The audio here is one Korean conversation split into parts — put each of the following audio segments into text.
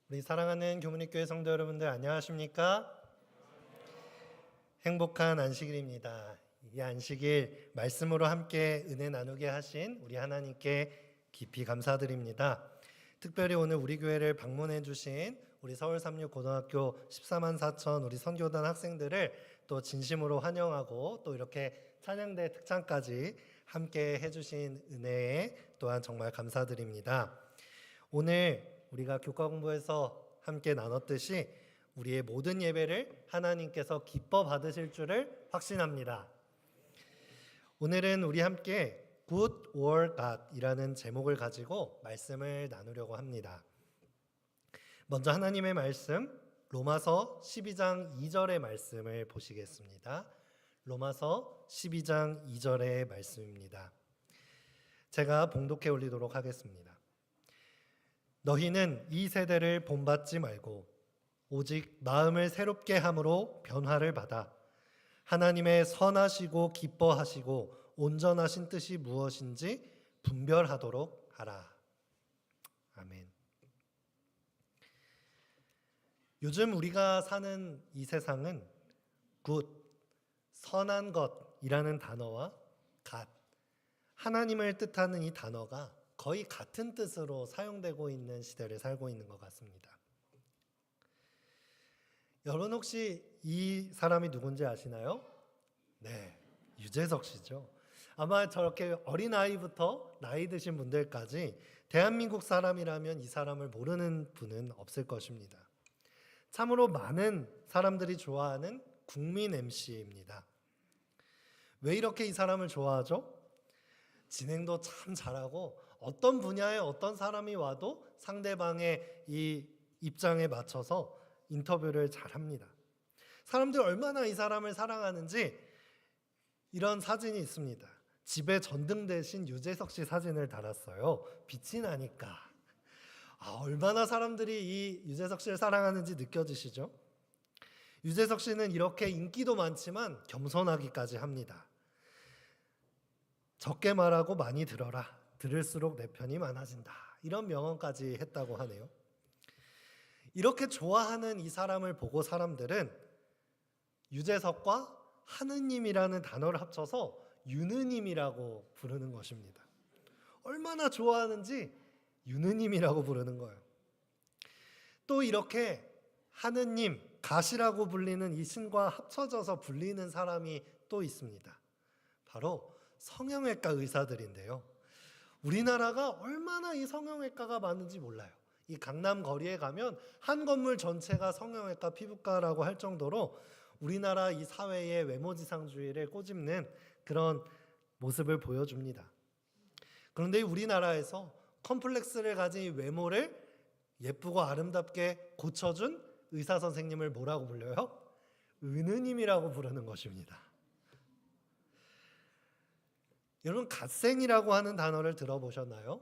우리 사랑하는 교문익교회 성도 여러분들 안녕하십니까? 행복한 안식일입니다. 이 안식일 말씀으로 함께 은혜 나누게 하신 우리 하나님께 깊이 감사드립니다. 특별히 오늘 우리 교회를 방문해 주신 우리 서울 삼육고등학교 14만 4천 우리 선교단 학생들을 또 진심으로 환영하고 또 이렇게 찬양대 특찬까지 함께 해주신 은혜에 또한 정말 감사드립니다. 오늘 우리가 교과 공부에서 함께 나눴듯이 우리의 모든 예배를 하나님께서 기뻐 받으실 줄을 확신합니다. 오늘은 우리 함께 Good or God이라는 제목을 가지고 말씀을 나누려고 합니다. 먼저 하나님의 말씀 로마서 12장 2절의 말씀을 보시겠습니다. 로마서 12장 2절의 말씀입니다. 제가 봉독해 올리도록 하겠습니다. 너희는 이 세대를 본받지 말고 오직 마음을 새롭게 함으로 변화를 받아 하나님의 선하시고 기뻐하시고 온전하신 뜻이 무엇인지 분별하도록 하라. 아멘. 요즘 우리가 사는 이 세상은 good, 선한 것이라는 단어와 God, 하나님을 뜻하는 이 단어가 거의 같은 뜻으로 사용되고 있는 시대를 살고 있는 것 같습니다. 여러분 혹시 이 사람이 누군지 아시나요? 네, 유재석 씨죠. 아마 저렇게 어린아이부터 나이 드신 분들까지 대한민국 사람이라면 이 사람을 모르는 분은 없을 것입니다. 참으로 많은 사람들이 좋아하는 국민 MC입니다. 왜 이렇게 이 사람을 좋아하죠? 진행도 참 잘하고 어떤 분야에 어떤 사람이 와도 상대방의 이 입장에 맞춰서 인터뷰를 잘합니다. 사람들이 얼마나 이 사람을 사랑하는지 이런 사진이 있습니다. 집에 전등대신 유재석 씨 사진을 달았어요. 빛이 나니까. 얼마나 사람들이 이 유재석 씨를 사랑하는지 느껴지시죠? 유재석 씨는 이렇게 인기도 많지만 겸손하기까지 합니다. 적게 말하고 많이 들어라. 들을수록 내 편이 많아진다. 이런 명언까지 했다고 하네요. 이렇게 좋아하는 이 사람을 보고 사람들은 유재석과 하느님이라는 단어를 합쳐서 유느님이라고 부르는 것입니다. 얼마나 좋아하는지 유느님이라고 부르는 거예요. 또 이렇게 하느님, 가시라고 불리는 이 신과 합쳐져서 불리는 사람이 또 있습니다. 바로 성형외과 의사들인데요. 우리나라가 얼마나 이 성형외과가 많은지 몰라요. 이 강남 거리에 가면 한 건물 전체가 성형외과 피부과라고 할 정도로 우리나라 이 사회의 외모지상주의를 꼬집는 그런 모습을 보여줍니다. 그런데 우리나라에서 컴플렉스를 가진 외모를 예쁘고 아름답게 고쳐준 의사 선생님을 뭐라고 불려요? 은우님이라고 부르는 것입니다. 여러분 갓생이라고 하는 단어를 들어보셨나요?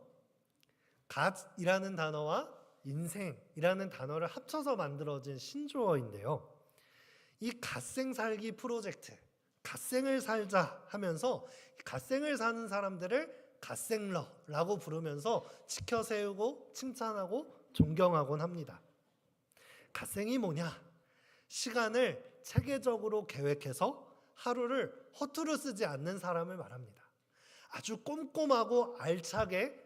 갓이라는 단어와 인생이라는 단어를 합쳐서 만들어진 신조어인데요. 이 갓생 살기 프로젝트, 갓생을 살자 하면서 갓생을 사는 사람들을 갓생러라고 부르면서 지켜 세우고 칭찬하고 존경하곤 합니다. 갓생이 뭐냐? 시간을 체계적으로 계획해서 하루를 허투루 쓰지 않는 사람을 말합니다. 아주 꼼꼼하고 알차게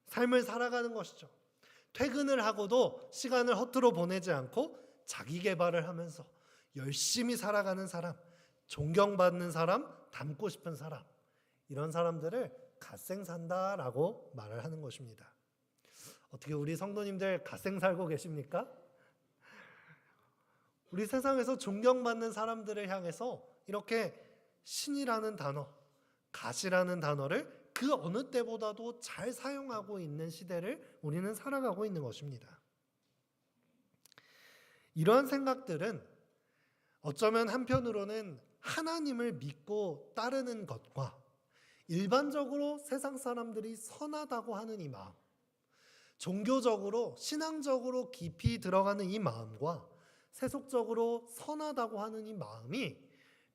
삶을 살아가는 것이죠. 퇴근을 하고도 시간을 허투루 보내지 않고 자기 개발을 하면서 열심히 살아가는 사람, 존경받는 사람, 닮고 싶은 사람, 이런 사람들을 갓생 산다라고 말을 하는 것입니다. 어떻게 우리 성도님들 갓생 살고 계십니까? 우리 세상에서 존경받는 사람들을 향해서 이렇게 신이라는 단어, 갓이라는 단어를 그 어느 때보다도 잘 사용하고 있는 시대를 우리는 살아가고 있는 것입니다. 이러한 생각들은 어쩌면 한편으로는 하나님을 믿고 따르는 것과 일반적으로 세상 사람들이 선하다고 하는 이 마음, 종교적으로 신앙적으로 깊이 들어가는 이 마음과 세속적으로 선하다고 하는 이 마음이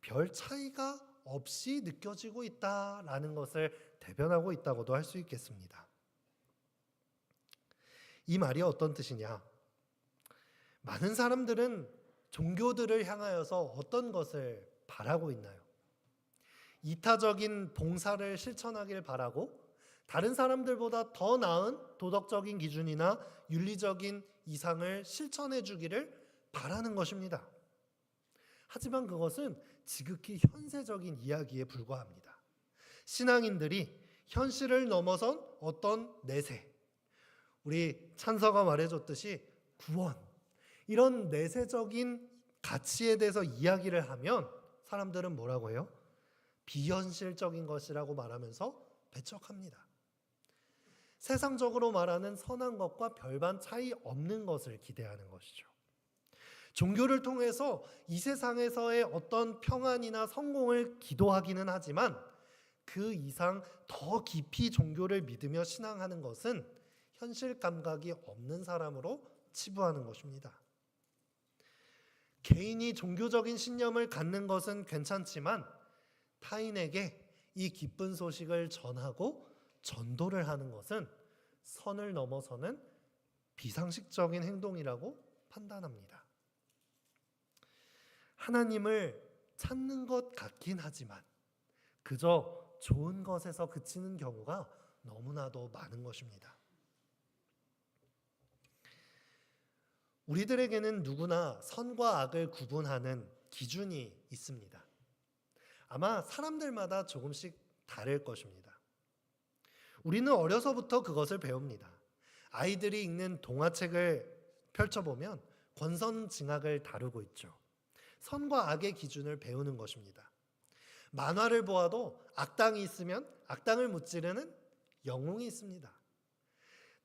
별 차이가 없이 느껴지고 있다라는 것을 대변하고 있다고도 할 수 있겠습니다. 이 말이 어떤 뜻이냐? 많은 사람들은 종교들을 향하여서 어떤 것을 바라고 있나요? 이타적인 봉사를 실천하길 바라고 다른 사람들보다 더 나은 도덕적인 기준이나 윤리적인 이상을 실천해 주기를 바라는 것입니다. 하지만 그것은 지극히 현세적인 이야기에 불과합니다. 신앙인들이 현실을 넘어선 어떤 내세, 우리 찬서가 말해줬듯이 구원, 이런 내세적인 가치에 대해서 이야기를 하면 사람들은 뭐라고 해요? 비현실적인 것이라고 말하면서 배척합니다. 세상적으로 말하는 선한 것과 별반 차이 없는 것을 기대하는 것이죠. 종교를 통해서 이 세상에서의 어떤 평안이나 성공을 기도하기는 하지만 그 이상 더 깊이 종교를 믿으며 신앙하는 것은 현실 감각이 없는 사람으로 치부하는 것입니다. 개인이 종교적인 신념을 갖는 것은 괜찮지만 타인에게 이 기쁜 소식을 전하고 전도를 하는 것은 선을 넘어서는 비상식적인 행동이라고 판단합니다. 하나님을 찾는 것 같긴 하지만 그저 좋은 것에서 그치는 경우가 너무나도 많은 것입니다. 우리들에게는 누구나 선과 악을 구분하는 기준이 있습니다. 아마 사람들마다 조금씩 다를 것입니다. 우리는 어려서부터 그것을 배웁니다. 아이들이 읽는 동화책을 펼쳐보면 권선징악을 다루고 있죠. 선과 악의 기준을 배우는 것입니다. 만화를 보아도 악당이 있으면 악당을 무찌르는 영웅이 있습니다.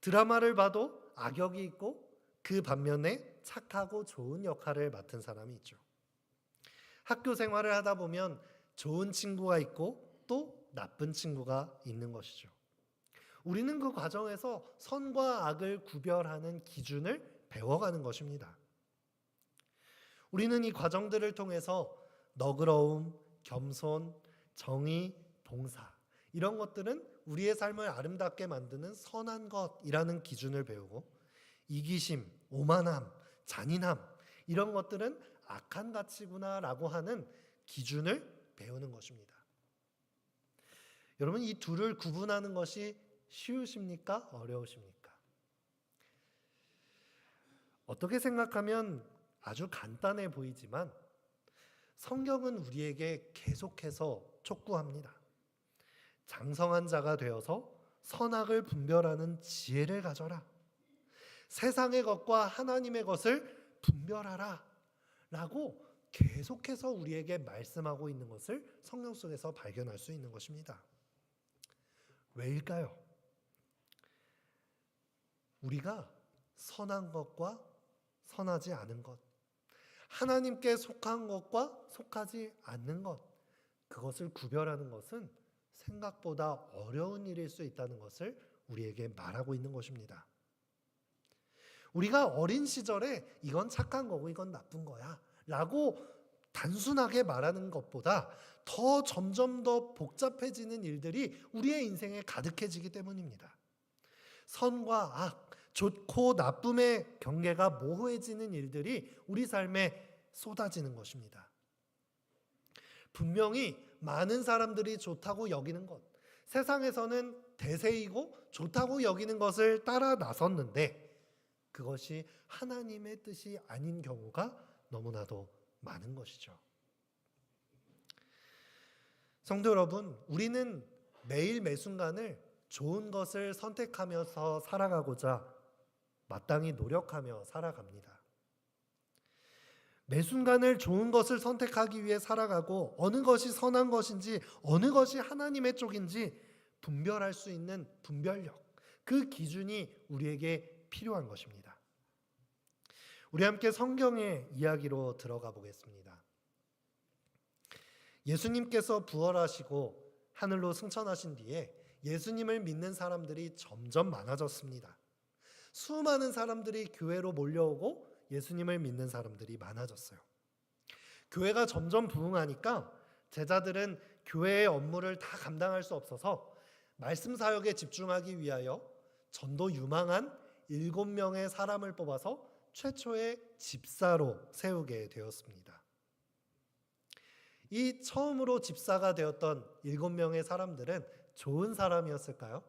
드라마를 봐도 악역이 있고 그 반면에 착하고 좋은 역할을 맡은 사람이 있죠. 학교 생활을 하다 보면 좋은 친구가 있고 또 나쁜 친구가 있는 것이죠. 우리는 그 과정에서 선과 악을 구별하는 기준을 배워가는 것입니다. 우리는 이 과정들을 통해서 너그러움, 겸손, 정의, 봉사, 이런 것들은 우리의 삶을 아름답게 만드는 선한 것이라는 기준을 배우고 이기심, 오만함, 잔인함, 이런 것들은 악한 가치구나라고 하는 기준을 배우는 것입니다. 여러분, 이 둘을 구분하는 것이 쉬우십니까? 어려우십니까? 어떻게 생각하면 아주 간단해 보이지만 성경은 우리에게 계속해서 촉구합니다. 장성한 자가 되어서 선악을 분별하는 지혜를 가져라. 세상의 것과 하나님의 것을 분별하라 라고 계속해서 우리에게 말씀하고 있는 것을 성경 속에서 발견할 수 있는 것입니다. 왜일까요? 우리가 선한 것과 선하지 않은 것, 하나님께 속한 것과 속하지 않는 것, 그것을 구별하는 것은 생각보다 어려운 일일 수 있다는 것을 우리에게 말하고 있는 것입니다. 우리가 어린 시절에 이건 착한 거고 이건 나쁜 거야 라고 단순하게 말하는 것보다 더 점점 더 복잡해지는 일들이 우리의 인생에 가득해지기 때문입니다. 선과 악, 좋고 나쁨의 경계가 모호해지는 일들이 우리 삶에 쏟아지는 것입니다. 분명히 많은 사람들이 좋다고 여기는 것, 세상에서는 대세이고 좋다고 여기는 것을 따라 나섰는데 그것이 하나님의 뜻이 아닌 경우가 너무나도 많은 것이죠. 성도 여러분, 우리는 매일 매순간을 좋은 것을 선택하면서 살아가고자 마땅히 노력하며 살아갑니다. 매순간을 좋은 것을 선택하기 위해 살아가고 어느 것이 선한 것인지 어느 것이 하나님의 쪽인지 분별할 수 있는 분별력, 그 기준이 우리에게 필요한 것입니다. 우리 함께 성경의 이야기로 들어가 보겠습니다. 예수님께서 부활하시고 하늘로 승천하신 뒤에 예수님을 믿는 사람들이 점점 많아졌습니다. 수많은 사람들이 교회로 몰려오고 예수님을 믿는 사람들이 많아졌어요. 교회가 점점 부흥하니까 제자들은 교회의 업무를 다 감당할 수 없어서 말씀 사역에 집중하기 위하여 전도 유망한 7명의 사람을 뽑아서 최초의 집사로 세우게 되었습니다. 이 처음으로 집사가 되었던 7명의 사람들은 좋은 사람이었을까요?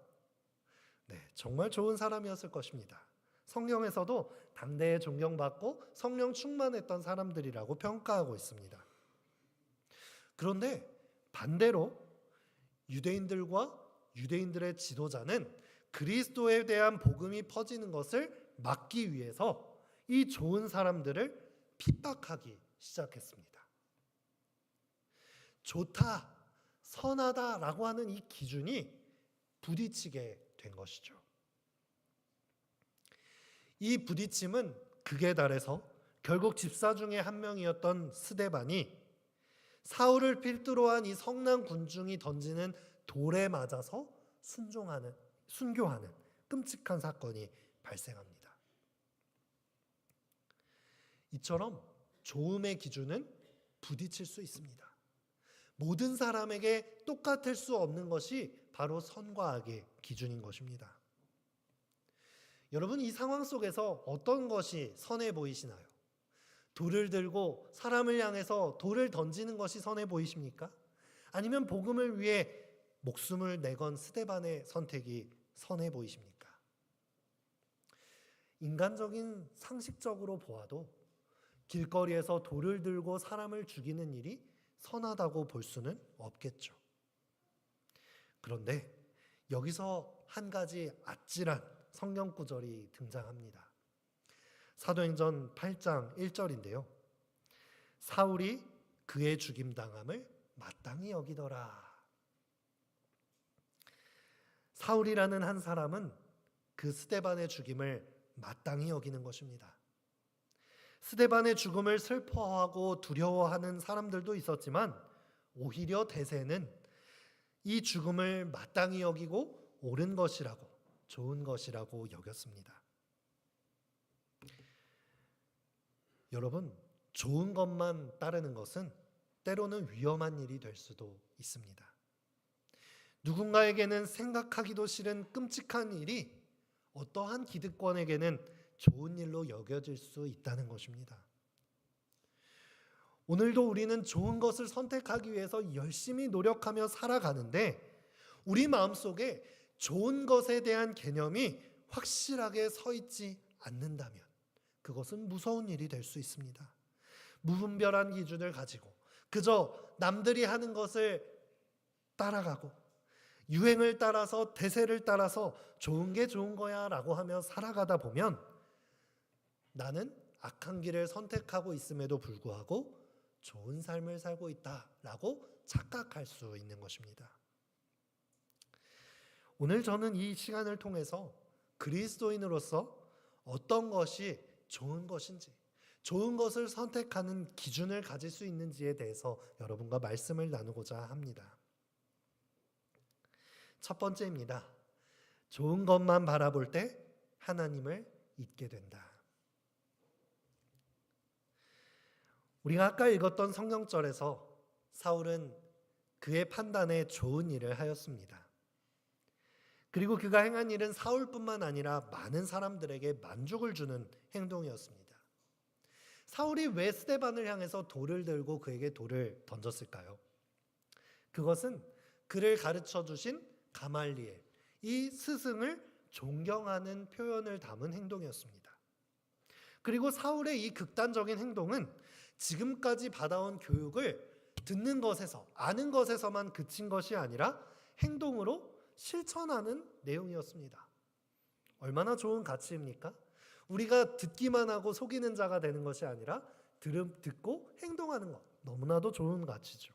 네, 정말 좋은 사람이었을 것입니다. 성경에서도 당대에 존경받고 성령 충만했던 사람들이라고 평가하고 있습니다. 그런데 반대로 유대인들과 유대인들의 지도자는 그리스도에 대한 복음이 퍼지는 것을 막기 위해서 이 좋은 사람들을 핍박하기 시작했습니다. 좋다, 선하다라고 하는 이 기준이 부딪히게 된 것이죠. 이 부딪힘은 극에 달해서 결국 집사 중에 한 명이었던 스데반이 사울을 필두로 한 이 성난 군중이 던지는 돌에 맞아서 순교하는 끔찍한 사건이 발생합니다. 이처럼 좋음의 기준은 부딪힐 수 있습니다. 모든 사람에게 똑같을 수 없는 것이 바로 선과 악의 기준인 것입니다. 여러분, 이 상황 속에서 어떤 것이 선해 보이시나요? 돌을 들고 사람을 향해서 돌을 던지는 것이 선해 보이십니까? 아니면 복음을 위해 목숨을 내건 스데반의 선택이 선해 보이십니까? 인간적인 상식적으로 보아도 길거리에서 돌을 들고 사람을 죽이는 일이 선하다고 볼 수는 없겠죠. 그런데 여기서 한 가지 아찔한 성경 구절이 등장합니다. 사도행전 8장 1절인데요. 사울이 그의 죽임당함을 마땅히 여기더라. 사울이라는 한 사람은 그 스데반의 죽임을 마땅히 여기는 것입니다. 스데반의 죽음을 슬퍼하고 두려워하는 사람들도 있었지만 오히려 대세는 이 죽음을 마땅히 여기고 옳은 것이라고, 좋은 것이라고 여겼습니다. 여러분, 좋은 것만 따르는 것은 때로는 위험한 일이 될 수도 있습니다. 누군가에게는 생각하기도 싫은 끔찍한 일이 어떠한 기득권에게는 좋은 일로 여겨질 수 있다는 것입니다. 오늘도 우리는 좋은 것을 선택하기 위해서 열심히 노력하며 살아가는데 우리 마음속에 좋은 것에 대한 개념이 확실하게 서 있지 않는다면 그것은 무서운 일이 될 수 있습니다. 무분별한 기준을 가지고 그저 남들이 하는 것을 따라가고 유행을 따라서 대세를 따라서 좋은 게 좋은 거야 라고 하며 살아가다 보면 나는 악한 길을 선택하고 있음에도 불구하고 좋은 삶을 살고 있다라고 착각할 수 있는 것입니다. 오늘 저는 이 시간을 통해서 그리스도인으로서 어떤 것이 좋은 것인지, 좋은 것을 선택하는 기준을 가질 수 있는지에 대해서 여러분과 말씀을 나누고자 합니다. 첫 번째입니다. 좋은 것만 바라볼 때 하나님을 잊게 된다. 우리가 아까 읽었던 성경절에서 사울은 그의 판단에 좋은 일을 하였습니다. 그리고 그가 행한 일은 사울뿐만 아니라 많은 사람들에게 만족을 주는 행동이었습니다. 사울이 왜 스데반을 향해서 돌을 들고 그에게 돌을 던졌을까요? 그것은 그를 가르쳐 주신 가말리엘, 이 스승을 존경하는 표현을 담은 행동이었습니다. 그리고 사울의 이 극단적인 행동은 지금까지 받아온 교육을 듣는 것에서, 아는 것에서만 그친 것이 아니라 행동으로 실천하는 내용이었습니다. 얼마나 좋은 가치입니까? 우리가 듣기만 하고 속이는 자가 되는 것이 아니라 듣고 행동하는 것, 너무나도 좋은 가치죠.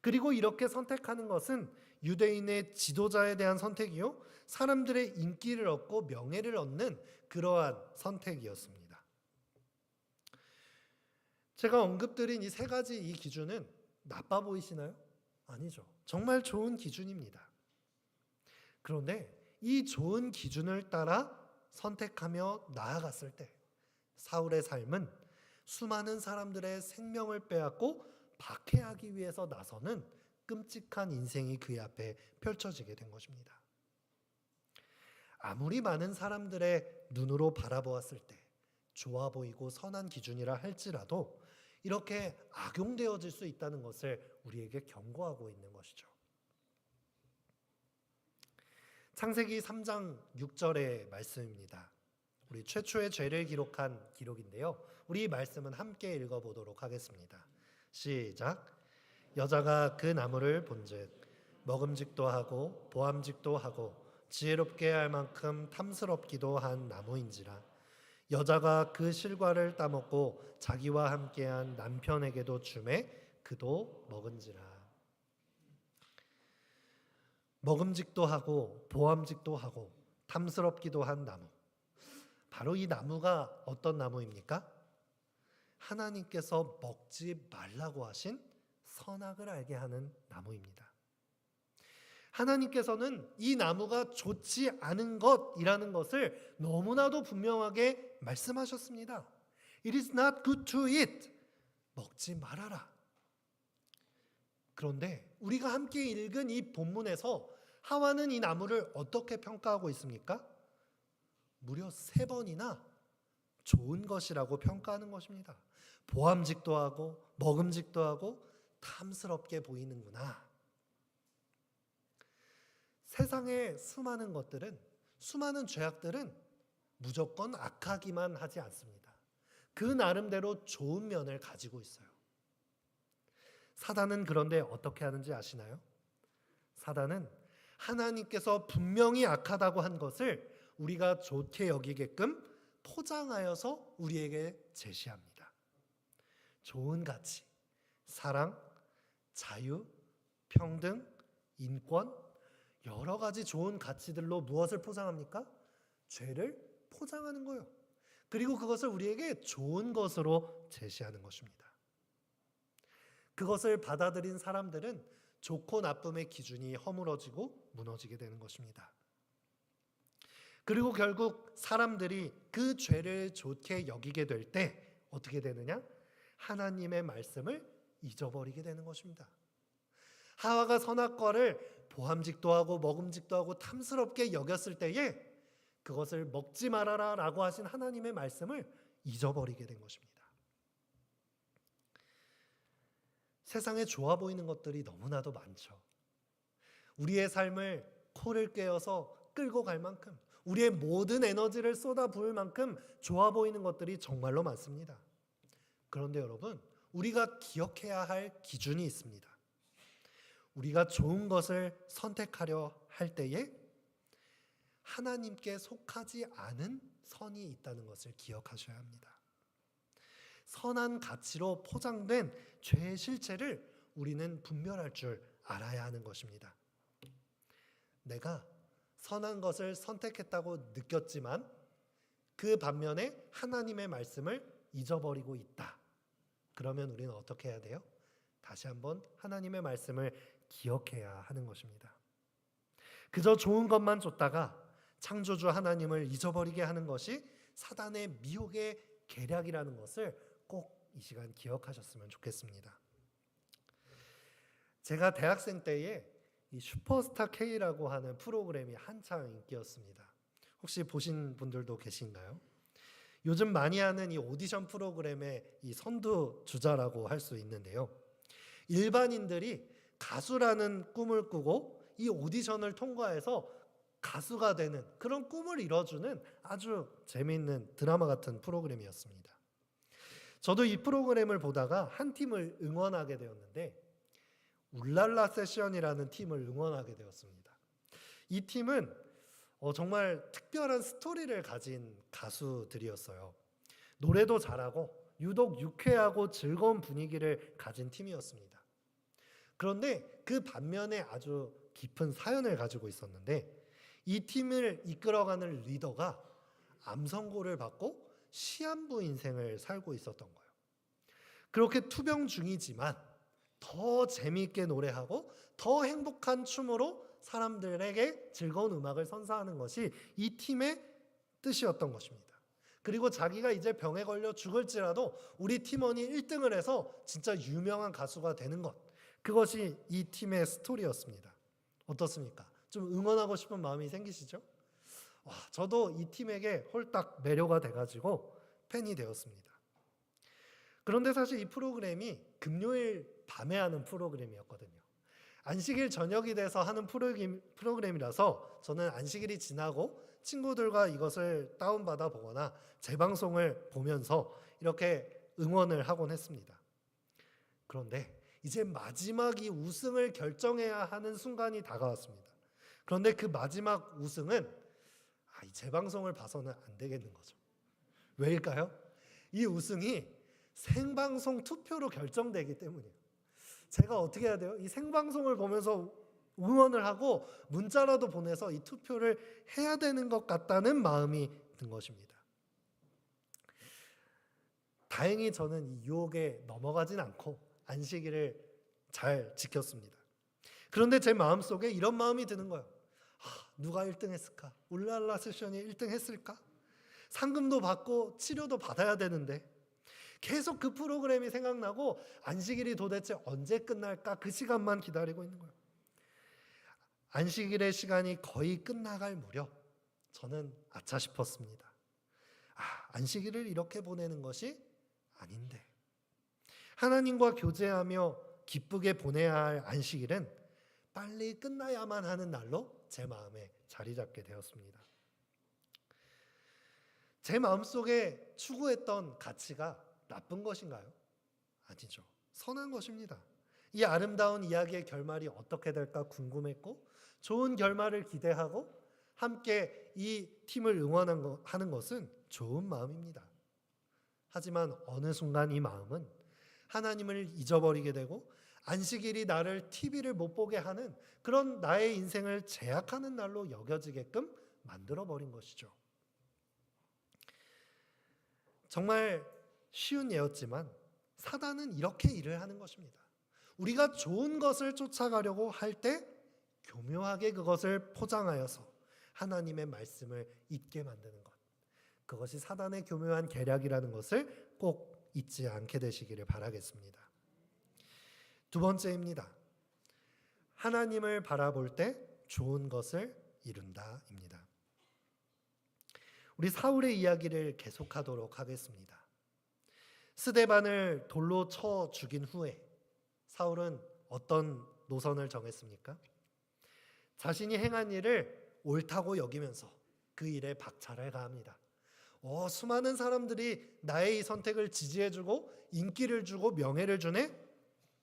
그리고 이렇게 선택하는 것은 유대인의 지도자에 대한 선택이요, 사람들의 인기를 얻고 명예를 얻는 그러한 선택이었습니다. 제가 언급드린 이 세 가지 이 기준은 나빠 보이시나요? 아니죠. 정말 좋은 기준입니다. 그런데 이 좋은 기준을 따라 선택하며 나아갔을 때 사울의 삶은 수많은 사람들의 생명을 빼앗고 박해하기 위해서 나서는 끔찍한 인생이 그의 앞에 펼쳐지게 된 것입니다. 아무리 많은 사람들의 눈으로 바라보았을 때 좋아 보이고 선한 기준이라 할지라도 이렇게 악용되어질 수 있다는 것을 우리에게 경고하고 있는 것이죠. 창세기 3장 6절의 말씀입니다. 우리 최초의 죄를 기록한 기록인데요. 우리 이 말씀은 함께 읽어보도록 하겠습니다. 시작. 여자가 그 나무를 본즉 먹음직도 하고 보암직도 하고 지혜롭게 할 만큼 탐스럽기도 한 나무인지라. 여자가 그 실과를 따먹고 자기와 함께한 남편에게도 주매 그도 먹은지라. 먹음직도 하고 보암직도 하고 탐스럽기도 한 나무. 바로 이 나무가 어떤 나무입니까? 하나님께서 먹지 말라고 하신 선악을 알게 하는 나무입니다. 하나님께서는 이 나무가 좋지 않은 것이라는 것을 너무나도 분명하게 말씀하셨습니다. It is not good to eat. 먹지 말아라. 그런데 우리가 함께 읽은 이 본문에서 하와는 이 나무를 어떻게 평가하고 있습니까? 무려 3번이나 좋은 것이라고 평가하는 것입니다. 보암직도 하고 먹음직도 하고 탐스럽게 보이는구나. 세상의 수많은 것들은, 수많은 죄악들은 무조건 악하기만 하지 않습니다. 그 나름대로 좋은 면을 가지고 있어요. 사단은 그런데 어떻게 하는지 아시나요? 사단은 하나님께서 분명히 악하다고 한 것을 우리가 좋게 여기게끔 포장하여서 우리에게 제시합니다. 좋은 가치, 사랑, 자유, 평등, 인권, 여러 가지 좋은 가치들로 무엇을 포장합니까? 죄를 포장하는 거예요. 그리고 그것을 우리에게 좋은 것으로 제시하는 것입니다. 그것을 받아들인 사람들은 좋고 나쁨의 기준이 허물어지고 무너지게 되는 것입니다. 그리고 결국 사람들이 그 죄를 좋게 여기게 될 때 어떻게 되느냐? 하나님의 말씀을 잊어버리게 되는 것입니다. 하와가 선악과를 보암직도 하고 먹음직도 하고 탐스럽게 여겼을 때에 그것을 먹지 말아라 라고 하신 하나님의 말씀을 잊어버리게 된 것입니다. 세상에 좋아 보이는 것들이 너무나도 많죠. 우리의 삶을 코를 꿰어서 끌고 갈 만큼, 우리의 모든 에너지를 쏟아 부을 만큼 좋아 보이는 것들이 정말로 많습니다. 그런데 여러분, 우리가 기억해야 할 기준이 있습니다. 우리가 좋은 것을 선택하려 할 때에 하나님께 속하지 않은 선이 있다는 것을 기억하셔야 합니다. 선한 가치로 포장된 죄의 실체를 우리는 분별할 줄 알아야 하는 것입니다. 내가 선한 것을 선택했다고 느꼈지만 그 반면에 하나님의 말씀을 잊어버리고 있다. 그러면 우리는 어떻게 해야 돼요? 다시 한번 하나님의 말씀을 기억해야 하는 것입니다. 그저 좋은 것만 쫓다가 창조주 하나님을 잊어버리게 하는 것이 사단의 미혹의 계략이라는 것을 꼭 이 시간 기억하셨으면 좋겠습니다. 제가 대학생 때에 이 슈퍼스타 K라고 하는 프로그램이 한창 인기였습니다. 혹시 보신 분들도 계신가요? 요즘 많이 하는 이 오디션 프로그램의 이 선두주자라고 할 수 있는데요. 일반인들이 가수라는 꿈을 꾸고 이 오디션을 통과해서 가수가 되는 그런 꿈을 이뤄주는 아주 재미있는 드라마 같은 프로그램이었습니다. 저도 이 프로그램을 보다가 한 팀을 응원하게 되었는데 울랄라 세션이라는 팀을 응원하게 되었습니다. 이 팀은 정말 특별한 스토리를 가진 가수들이었어요. 노래도 잘하고 유독 유쾌하고 즐거운 분위기를 가진 팀이었습니다. 그런데 그 반면에 아주 깊은 사연을 가지고 있었는데 이 팀을 이끌어가는 리더가 암 선고를 받고 시한부 인생을 살고 있었던 거예요. 그렇게 투병 중이지만 더 재미있게 노래하고 더 행복한 춤으로 사람들에게 즐거운 음악을 선사하는 것이 이 팀의 뜻이었던 것입니다. 그리고 자기가 이제 병에 걸려 죽을지라도 우리 팀원이 1등을 해서 진짜 유명한 가수가 되는 것, 그것이 이 팀의 스토리였습니다. 어떻습니까? 좀 응원하고 싶은 마음이 생기시죠? 저도 이 팀에게 홀딱 매료가 돼가지고 팬이 되었습니다. 그런데 사실 이 프로그램이 금요일 밤에 하는 프로그램이었거든요. 안식일 저녁이 돼서 하는 프로그램이라서 저는 안식일이 지나고 친구들과 이것을 다운받아 보거나 재방송을 보면서 이렇게 응원을 하곤 했습니다. 그런데 이제 마지막이 우승을 결정해야 하는 순간이 다가왔습니다. 그런데 그 마지막 우승은 이 재방송을 봐서는 안 되겠는 거죠. 왜일까요? 이 우승이 생방송 투표로 결정되기 때문이에요. 제가 어떻게 해야 돼요? 이 생방송을 보면서 응원을 하고 문자라도 보내서 이 투표를 해야 되는 것 같다는 마음이 든 것입니다. 다행히 저는 이 유혹에 넘어가진 않고 안식일을 잘 지켰습니다. 그런데 제 마음속에 이런 마음이 드는 거예요. 누가 1등 했을까? 울랄라 세션이 1등 했을까? 상금도 받고 치료도 받아야 되는데 계속 그 프로그램이 생각나고 안식일이 도대체 언제 끝날까? 그 시간만 기다리고 있는 거예요. 안식일의 시간이 거의 끝나갈 무렵 저는 아차 싶었습니다. 안식일을 이렇게 보내는 것이 아닌데, 하나님과 교제하며 기쁘게 보내야 할 안식일은 빨리 끝나야만 하는 날로 제 마음에 자리 잡게 되었습니다. 제 마음속에 추구했던 가치가 나쁜 것인가요? 아니죠. 선한 것입니다. 이 아름다운 이야기의 결말이 어떻게 될까 궁금했고 좋은 결말을 기대하고 함께 이 팀을 응원하는 것은 좋은 마음입니다. 하지만 어느 순간 이 마음은 하나님을 잊어버리게 되고 안식일이 나를 TV를 못 보게 하는 그런 나의 인생을 제약하는 날로 여겨지게끔 만들어버린 것이죠. 정말 쉬운 예였지만 사단은 이렇게 일을 하는 것입니다. 우리가 좋은 것을 쫓아가려고 할 때 교묘하게 그것을 포장하여서 하나님의 말씀을 잊게 만드는 것. 그것이 사단의 교묘한 계략이라는 것을 꼭 잊지 않게 되시기를 바라겠습니다. 두 번째입니다. 하나님을 바라볼 때 좋은 것을 이룬다입니다. 우리 사울의 이야기를 계속하도록 하겠습니다. 스데반을 돌로 쳐 죽인 후에 사울은 어떤 노선을 정했습니까? 자신이 행한 일을 옳다고 여기면서 그 일에 박차를 가합니다. 수많은 사람들이 나의 이 선택을 지지해주고 인기를 주고 명예를 주네?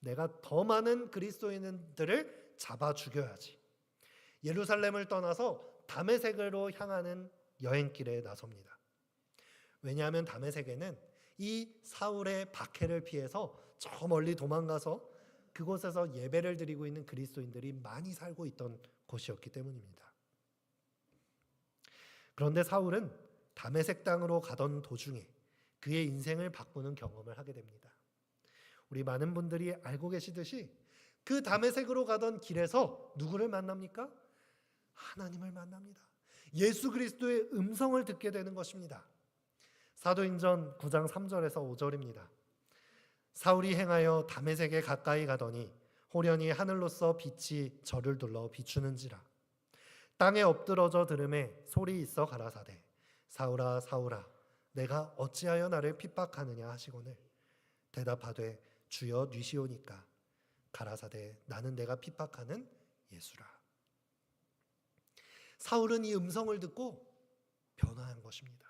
내가 더 많은 그리스도인들을 잡아 죽여야지. 예루살렘을 떠나서 다메섹으로 향하는 여행길에 나섭니다. 왜냐하면 다메섹에는 이 사울의 박해를 피해서 저 멀리 도망가서 그곳에서 예배를 드리고 있는 그리스도인들이 많이 살고 있던 곳이었기 때문입니다. 그런데 사울은 다메섹 땅으로 가던 도중에 그의 인생을 바꾸는 경험을 하게 됩니다. 우리 많은 분들이 알고 계시듯이 그 다메섹으로 가던 길에서 누구를 만납니까? 하나님을 만납니다. 예수 그리스도의 음성을 듣게 되는 것입니다. 사도행전 9장 3절에서 5절입니다. 사울이 행하여 다메섹에 가까이 가더니 호련히 하늘로서 빛이 저를 둘러 비추는지라. 땅에 엎드러져 들음에 소리 있어 가라사대 사울아 사울아 내가 어찌하여 나를 핍박하느냐 하시거늘 대답하되 주여 뉘시오니까 가라사대 나는 내가 핍박하는 예수라. 사울은 이 음성을 듣고 변화한 것입니다.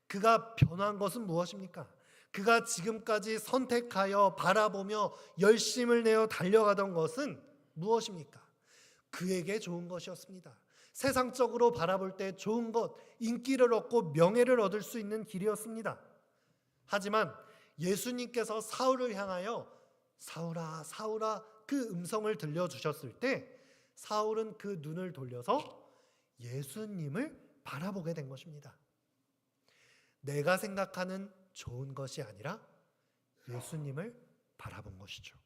그가 변화한 것은 무엇입니까? 그가 지금까지 선택하여 바라보며 열심을 내어 달려가던 것은 무엇입니까? 그에게 좋은 것이었습니다. 세상적으로 바라볼 때 좋은 것, 인기를 얻고 명예를 얻을 수 있는 길이었습니다. 하지만 예수님께서 사울을 향하여 사울아 사울아 그 음성을 들려주셨을 때 사울은 그 눈을 돌려서 예수님을 바라보게 된 것입니다. 내가 생각하는 좋은 것이 아니라 예수님을 바라본 것이죠.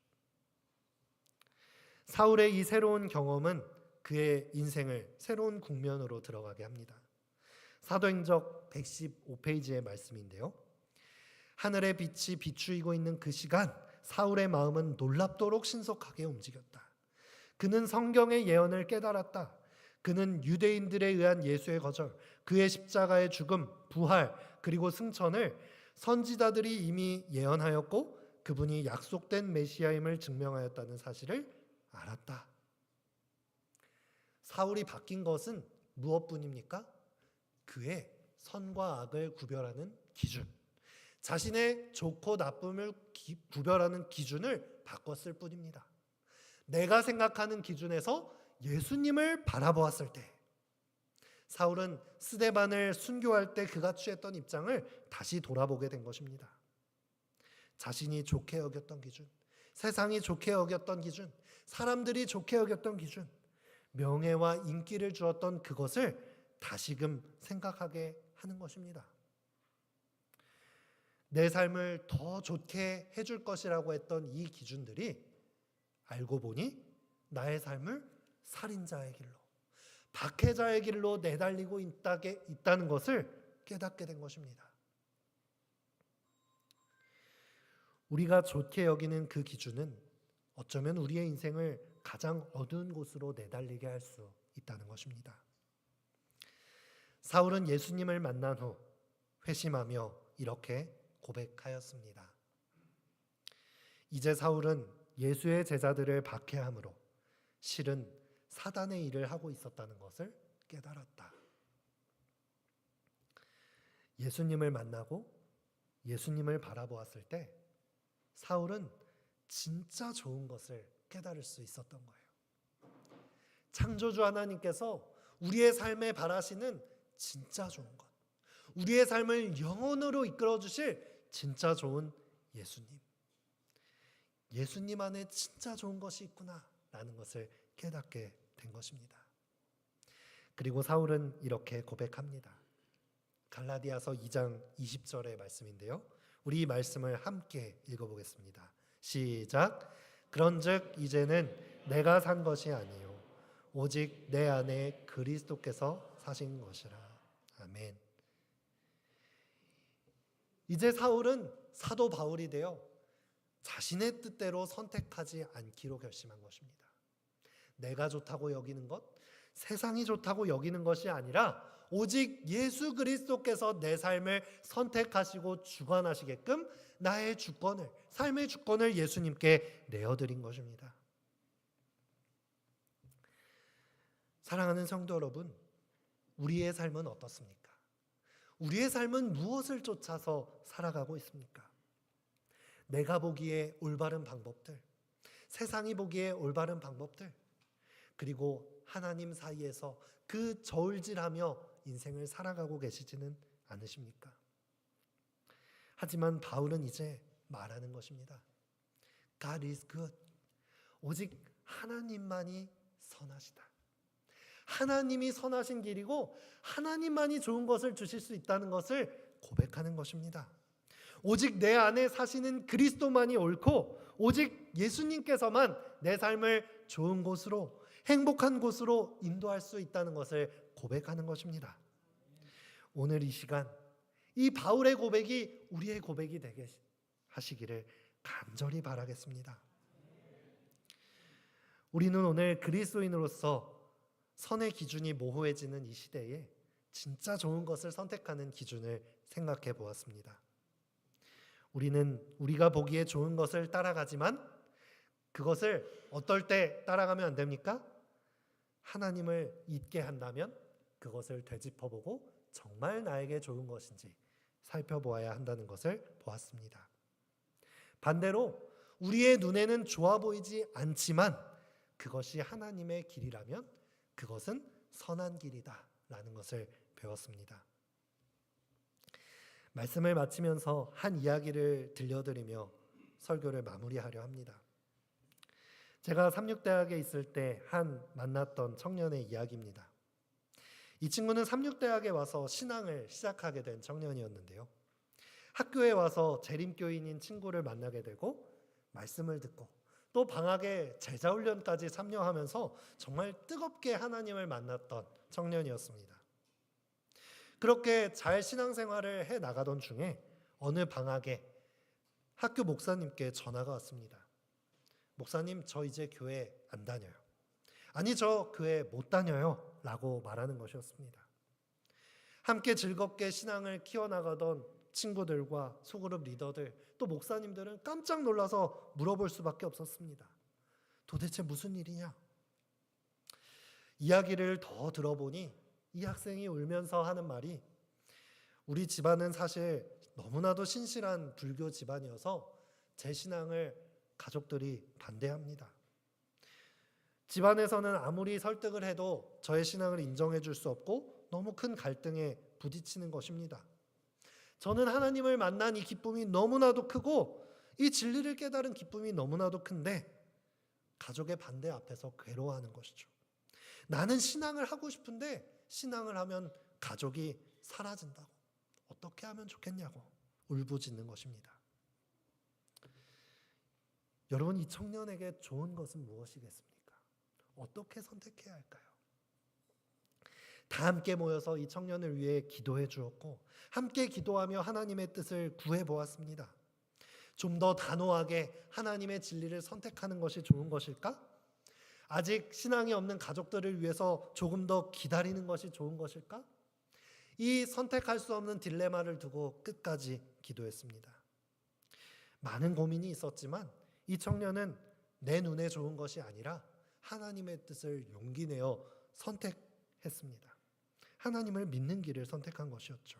사울의 이 새로운 경험은 그의 인생을 새로운 국면으로 들어가게 합니다. 사도행전 115페이지의 말씀인데요. 하늘의 빛이 비추이고 있는 그 시간 사울의 마음은 놀랍도록 신속하게 움직였다. 그는 성경의 예언을 깨달았다. 그는 유대인들에 의한 예수의 거절, 그의 십자가의 죽음, 부활, 그리고 승천을 선지자들이 이미 예언하였고 그분이 약속된 메시아임을 증명하였다는 사실을 알았다. 사울이 바뀐 것은 무엇뿐입니까? 그의 선과 악을 구별하는 기준, 자신의 좋고 나쁨을 구별하는 기준을 바꿨을 뿐입니다. 내가 생각하는 기준에서 예수님을 바라보았을 때 사울은 스데반을 순교할 때 그가 취했던 입장을 다시 돌아보게 된 것입니다. 자신이 좋게 여겼던 기준, 세상이 좋게 여겼던 기준, 사람들이 좋게 여겼던 기준, 명예와 인기를 주었던 그것을 다시금 생각하게 하는 것입니다. 내 삶을 더 좋게 해줄 것이라고 했던 이 기준들이 알고 보니 나의 삶을 살인자의 길로, 박해자의 길로 내달리고 있다는 것을 깨닫게 된 것입니다. 우리가 좋게 여기는 그 기준은 어쩌면 우리의 인생을 가장 어두운 곳으로 내달리게 할 수 있다는 것입니다. 사울은 예수님을 만난 후 회심하며 이렇게 고백하였습니다. 이제 사울은 예수의 제자들을 박해함으로 실은 사단의 일을 하고 있었다는 것을 깨달았다. 예수님을 만나고 예수님을 바라보았을 때 사울은 진짜 좋은 것을 깨달을 수 있었던 거예요. 창조주 하나님께서 우리의 삶에 바라시는 진짜 좋은 것, 우리의 삶을 영원으로 이끌어 주실 진짜 좋은 예수님, 예수님 안에 진짜 좋은 것이 있구나라는 것을 깨닫게 된 것입니다. 그리고 사울은 이렇게 고백합니다. 갈라디아서 2장 20절의 말씀인데요. 우리 이 말씀을 함께 읽어보겠습니다. 시작. 그런즉 이제는 내가 산 것이 아니요 오직 내 안에 그리스도께서 사신 것이라. 아멘. 이제 사울은 사도 바울이 되어 자신의 뜻대로 선택하지 않기로 결심한 것입니다. 내가 좋다고 여기는 것, 세상이 좋다고 여기는 것이 아니라 오직 예수 그리스도께서 내 삶을 선택하시고 주관하시게끔 나의 주권을, 삶의 주권을 예수님께 내어드린 것입니다. 사랑하는 성도 여러분, 우리의 삶은 어떻습니까? 우리의 삶은 무엇을 쫓아서 살아가고 있습니까? 내가 보기에 올바른 방법들, 세상이 보기에 올바른 방법들, 그리고 하나님 사이에서 그 저울질하며 인생을 살아가고 계시지는 않으십니까? 하지만 바울은 이제 말하는 것입니다. God is good. 오직 하나님만이 선하시다. 하나님이 선하신 길이고 하나님만이 좋은 것을 주실 수 있다는 것을 고백하는 것입니다. 오직 내 안에 사시는 그리스도만이 옳고 오직 예수님께서만 내 삶을 좋은 곳으로, 행복한 곳으로 인도할 수 있다는 것을 고백하는 것입니다. 오늘 이 시간 이 바울의 고백이 우리의 고백이 되게 하시기를 간절히 바라겠습니다. 우리는 오늘 그리스도인으로서 선의 기준이 모호해지는 이 시대에 진짜 좋은 것을 선택하는 기준을 생각해 보았습니다. 우리는 우리가 보기에 좋은 것을 따라가지만 그것을 어떨 때 따라가면 안 됩니까? 하나님을 잊게 한다면 그것을 되짚어보고 정말 나에게 좋은 것인지 살펴보아야 한다는 것을 보았습니다. 반대로 우리의 눈에는 좋아 보이지 않지만 그것이 하나님의 길이라면 그것은 선한 길이다 라는 것을 배웠습니다. 말씀을 마치면서 한 이야기를 들려드리며 설교를 마무리하려 합니다. 제가 삼육대학에 있을 때 만났던 청년의 이야기입니다. 이 친구는 삼육대학에 와서 신앙을 시작하게 된 청년이었는데요. 학교에 와서 재림교인인 친구를 만나게 되고 말씀을 듣고 또 방학에 제자훈련까지 참여하면서 정말 뜨겁게 하나님을 만났던 청년이었습니다. 그렇게 잘 신앙생활을 해 나가던 중에 어느 방학에 학교 목사님께 전화가 왔습니다. 목사님, 저 이제 교회 안 다녀요. 아니, 저 교회 못 다녀요 라고 말하는 것이었습니다. 함께 즐겁게 신앙을 키워나가던 친구들과 소그룹 리더들, 또 목사님들은 깜짝 놀라서 물어볼 수밖에 없었습니다. 도대체 무슨 일이냐? 이야기를 더 들어보니 이 학생이 울면서 하는 말이, 우리 집안은 사실 너무나도 신실한 불교 집안이어서 제 신앙을 가족들이 반대합니다. 집안에서는 아무리 설득을 해도 저의 신앙을 인정해 줄 수 없고 너무 큰 갈등에 부딪히는 것입니다. 저는 하나님을 만난 이 기쁨이 너무나도 크고 이 진리를 깨달은 기쁨이 너무나도 큰데 가족의 반대 앞에서 괴로워하는 것이죠. 나는 신앙을 하고 싶은데 신앙을 하면 가족이 사라진다고. 어떻게 하면 좋겠냐고 울부짖는 것입니다. 여러분, 이 청년에게 좋은 것은 무엇이겠습니까? 어떻게 선택해야 할까요? 다 함께 모여서 이 청년을 위해 기도해 주었고 함께 기도하며 하나님의 뜻을 구해 보았습니다. 좀 더 단호하게 하나님의 진리를 선택하는 것이 좋은 것일까? 아직 신앙이 없는 가족들을 위해서 조금 더 기다리는 것이 좋은 것일까? 이 선택할 수 없는 딜레마를 두고 끝까지 기도했습니다. 많은 고민이 있었지만 이 청년은 내 눈에 좋은 것이 아니라 하나님의 뜻을 용기 내어 선택했습니다. 하나님을 믿는 길을 선택한 것이었죠.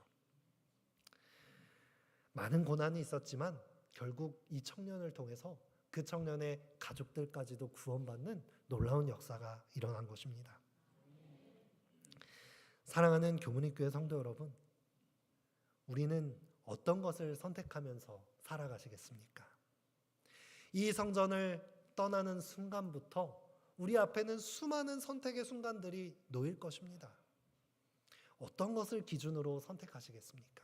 많은 고난이 있었지만 결국 이 청년을 통해서 그 청년의 가족들까지도 구원받는 놀라운 역사가 일어난 것입니다. 사랑하는 교문입교회 성도 여러분, 우리는 어떤 것을 선택하면서 살아가시겠습니까? 이 성전을 떠나는 순간부터 우리 앞에는 수많은 선택의 순간들이 놓일 것입니다. 어떤 것을 기준으로 선택하시겠습니까?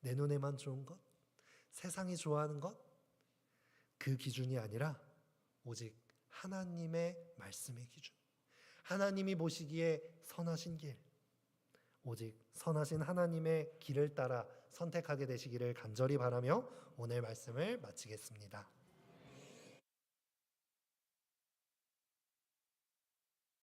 내 눈에만 좋은 것, 세상이 좋아하는 것, 그 기준이 아니라 오직 하나님의 말씀의 기준, 하나님이 보시기에 선하신 길, 오직 선하신 하나님의 길을 따라 선택하게 되시기를 간절히 바라며 오늘 말씀을 마치겠습니다.